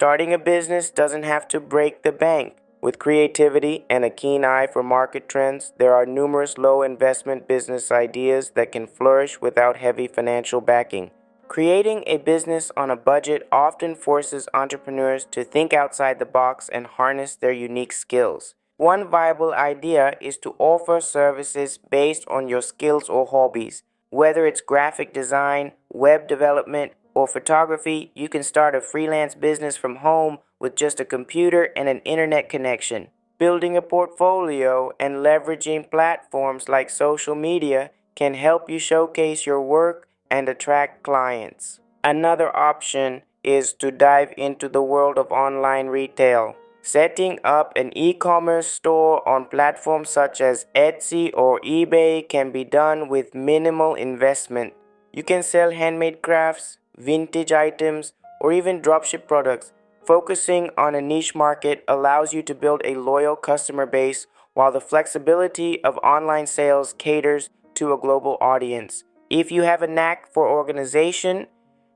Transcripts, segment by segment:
Starting a business doesn't have to break the bank. With creativity and a keen eye for market trends, there are numerous low investment business ideas that can flourish without heavy financial backing. Creating a business on a budget often forces entrepreneurs to think outside the box and harness their unique skills. One viable idea is to offer services based on your skills or hobbies. Whether it's graphic design, web development, or photography, you can start a freelance business from home with just a computer and an internet connection. Building a portfolio and leveraging platforms like social media can help you showcase your work and attract clients. Another option is to dive into the world of online retail. Setting up an e-commerce store on platforms such as Etsy or eBay can be done with minimal investment. You can sell handmade crafts, vintage items, or even dropship products. Focusing on a niche market allows you to build a loyal customer base, while the flexibility of online sales caters to a global audience. If you have a knack for organization,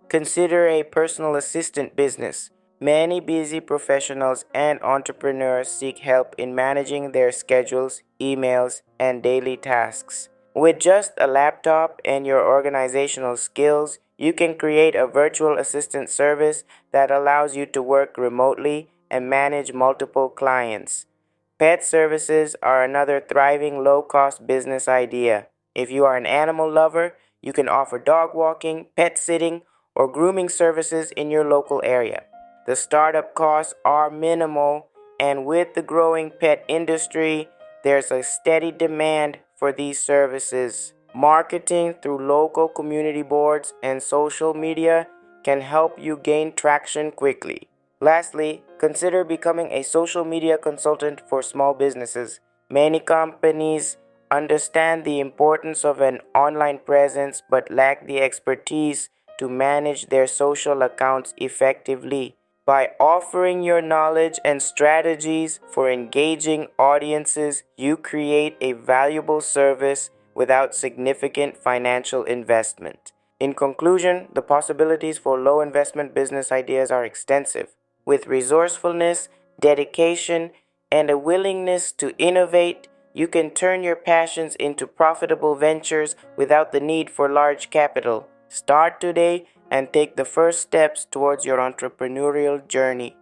consider a personal assistant business. Many busy professionals and entrepreneurs seek help in managing their schedules, emails, and daily tasks. With just a laptop and your organizational skills, you can create a virtual assistant service that allows you to work remotely and manage multiple clients. Pet services are another thriving low-cost business idea. If you are an animal lover, you can offer dog walking, pet sitting, or grooming services in your local area. The startup costs are minimal, and with the growing pet industry, there's a steady demand for these services. Marketing through local community boards and social media can help you gain traction quickly. Lastly, consider becoming a social media consultant for small businesses. Many companies understand the importance of an online presence but lack the expertise to manage their social accounts effectively. By offering your knowledge and strategies for engaging audiences, you create a valuable service without significant financial investment. In conclusion, the possibilities for low investment business ideas are extensive. With resourcefulness, dedication, and a willingness to innovate, you can turn your passions into profitable ventures without the need for large capital. Start today and take the first steps towards your entrepreneurial journey.